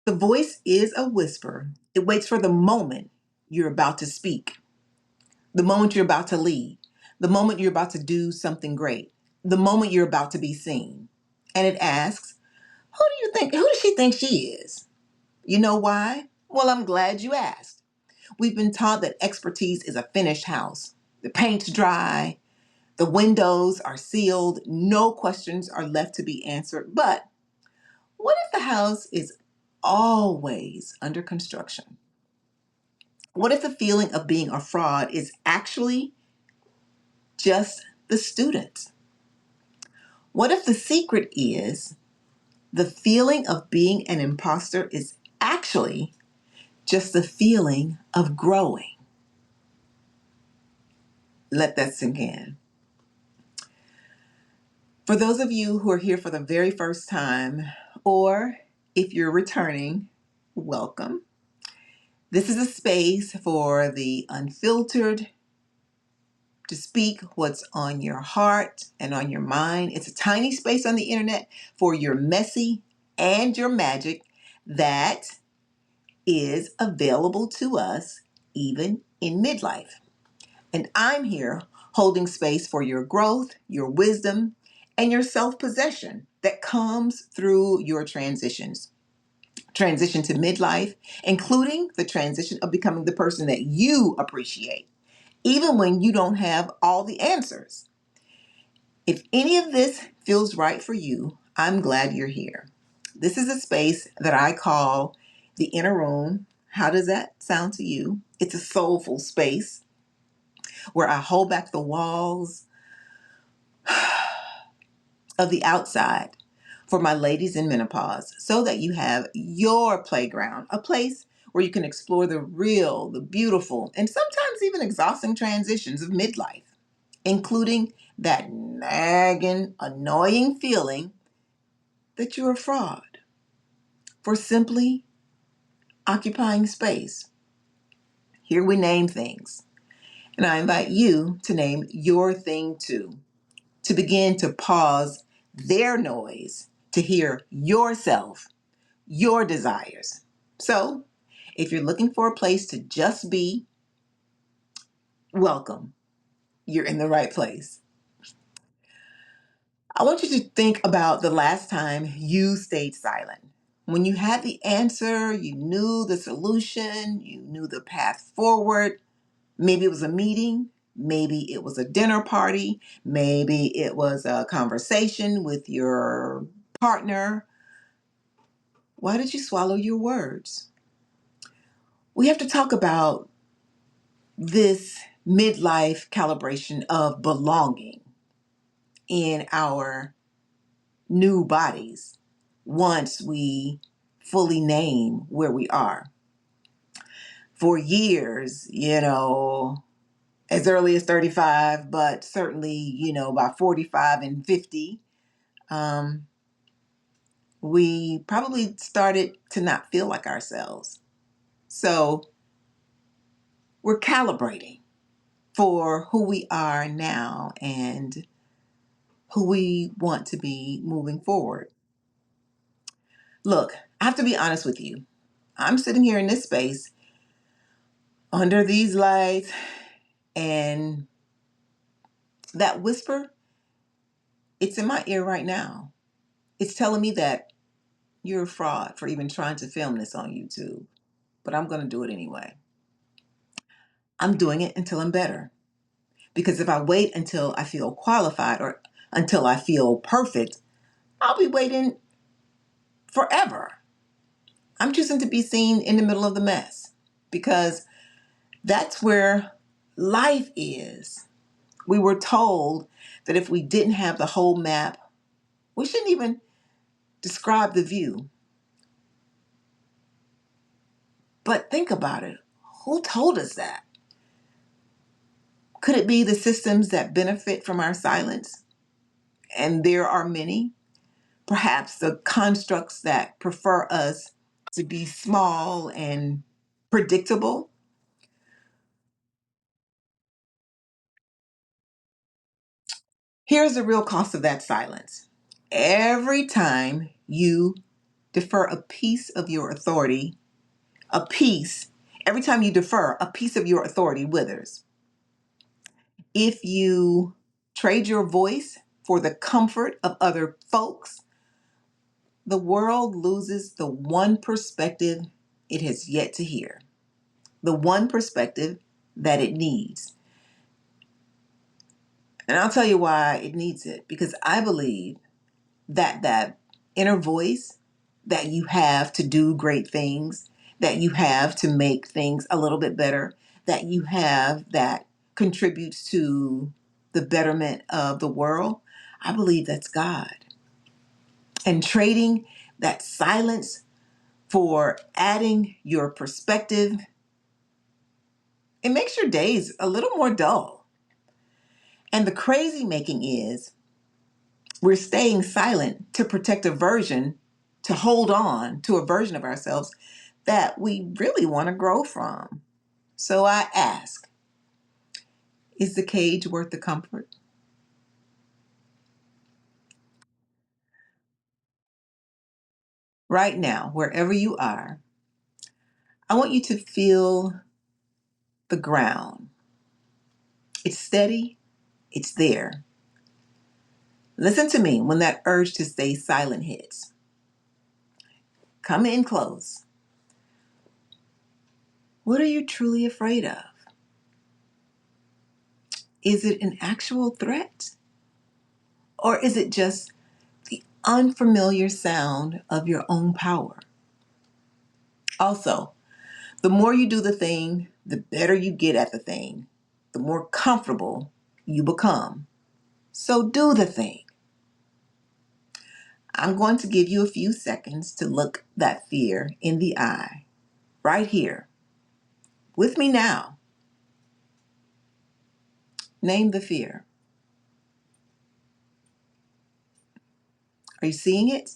The voice is a whisper. It waits for the moment you're about to speak, the moment you're about to lead, the moment you're about to do something great, the moment you're about to be seen. And it asks, who does she think she is? You know why? Well, I'm glad you asked. We've been taught that expertise is a finished house. The paint's dry, the windows are sealed, no questions are left to be answered. But what if the house is always under construction? What if the feeling of being a fraud is actually just the student? What if the secret is the feeling of being an imposter is actually just the feeling of growing? Let that sink in. For those of you who are here for the very first time, or if you're returning, welcome. This is a space for the unfiltered to speak what's on your heart and on your mind. It's a tiny space on the internet for your messy and your magic that is available to us even in midlife. And I'm here holding space for your growth, your wisdom, and your self possession that comes through your transitions. Transition to midlife, including the transition of becoming the person that you appreciate, even when you don't have all the answers. If any of this feels right for you, I'm glad you're here. This is a space that I call the inner room. How does that sound to you? It's a soulful space where I hold back the walls of the outside for my ladies in menopause so that you have your playground, a place where you can explore the real, the beautiful, and sometimes even exhausting transitions of midlife, including that nagging, annoying feeling that you're a fraud for simply occupying space. Here we name things, and I invite you to name your thing too, to begin to pause their noise, to hear yourself, your desires. So, if you're looking for a place to just be, welcome. You're in the right place. I want you to think about the last time you stayed silent. When you had the answer, you knew the solution, you knew the path forward. Maybe it was a meeting, maybe it was a dinner party, maybe it was a conversation with your partner. Why did you swallow your words? We have to talk about this midlife calibration of belonging in our new bodies once we fully name where we are. For years, as early as 35, but certainly, by 45 and 50, um, we probably started to not feel like ourselves. So we're calibrating for who we are now and who we want to be moving forward. Look, I have to be honest with you. I'm sitting here in this space under these lights, and that whisper, it's in my ear right now. It's telling me that you're a fraud for even trying to film this on YouTube, but I'm going to do it anyway. I'm doing it until I'm better. Because if I wait until I feel qualified or until I feel perfect, I'll be waiting forever. I'm choosing to be seen in the middle of the mess because that's where life is. We were told that if we didn't have the whole map, we shouldn't even describe the view. But think about it. Who told us that? Could it be the systems that benefit from our silence? And there are many. Perhaps the constructs that prefer us to be small and predictable. Here's the real cost of that silence. Every time you defer a piece of your authority, a piece, every time you defer, a piece of your authority withers. If you trade your voice for the comfort of other folks, the world loses the one perspective it has yet to hear, the one perspective that it needs. And I'll tell you why it needs it, because I believe that inner voice that you have to do great things, that you have to make things a little bit better, that you have that contributes to the betterment of the world, I believe that's God. And trading that silence for adding your perspective, it makes your days a little more dull. And the crazy making is we're staying silent to protect a version, to hold on to a version of ourselves that we really want to grow from. So I ask, is the cage worth the comfort? Right now, wherever you are, I want you to feel the ground. It's steady, it's there. Listen to me when that urge to stay silent hits. Come in close. What are you truly afraid of? Is it an actual threat? Or is it just the unfamiliar sound of your own power? Also, the more you do the thing, the better you get at the thing, the more comfortable you become. So do the thing. I'm going to give you a few seconds to look that fear in the eye, right here, with me now. Name the fear. Are you seeing it?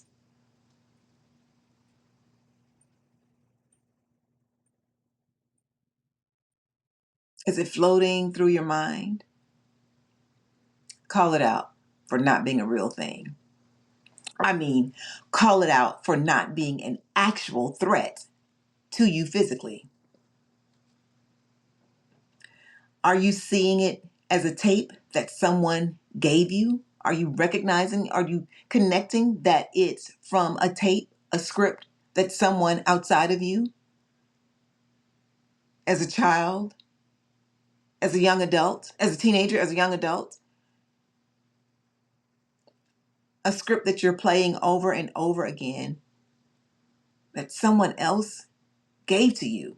Is it floating through your mind? Call it out for not being a real thing. I mean, call it out for not being an actual threat to you physically. Are you seeing it as a tape that someone gave you? Are you recognizing, are you connecting that it's from a tape, a script that someone outside of you, as a child, as a young adult, as a teenager, as a young adult, a script that you're playing over and over again that someone else gave to you?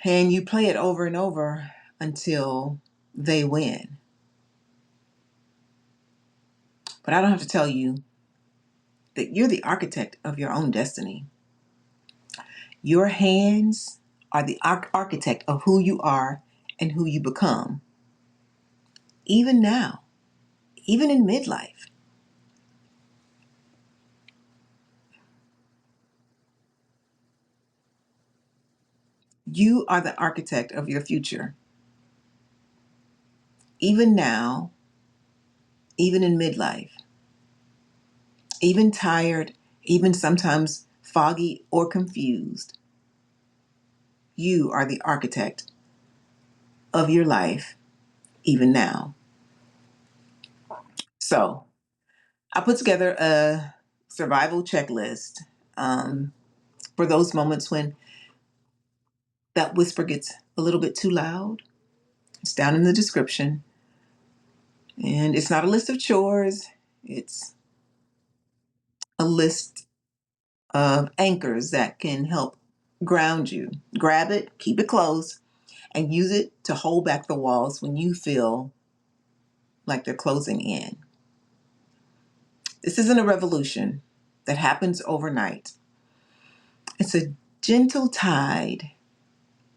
And you play it over and over until they win. But I don't have to tell you that you're the architect of your own destiny. Your hands are the architect of who you are and who you become. Even now, even in midlife, you are the architect of your future. Even now, even in midlife, even tired, even sometimes foggy or confused, you are the architect of your life, even now. So, I put together a survival checklist um, for those moments when that whisper gets a little bit too loud. It's down in the description. And it's not a list of chores, it's a list of anchors that can help ground you. Grab it, keep it close, and use it to hold back the walls when you feel like they're closing in. This isn't a revolution that happens overnight. It's a gentle tide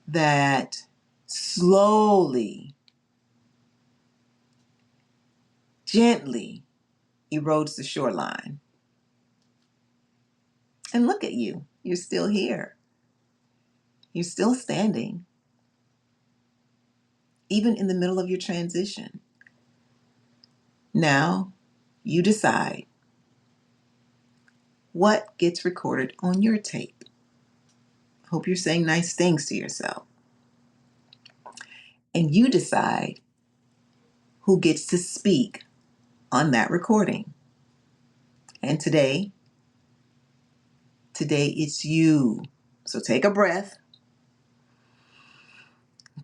that slowly, gently erodes the shoreline. And look at you. You're still here. You're still standing, even in the middle of your transition. Now, you decide, What gets recorded on your tape? Hope you're saying nice things to yourself. And you decide who gets to speak on that recording. And today it's you. So take a breath,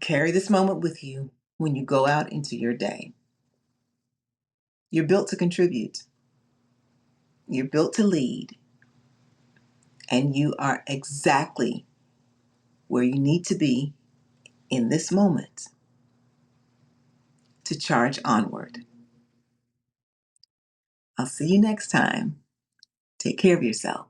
carry this moment with you when you go out into your day. You're built to contribute. You're built to lead. And you are exactly where you need to be in this moment to charge onward. I'll see you next time. Take care of yourself.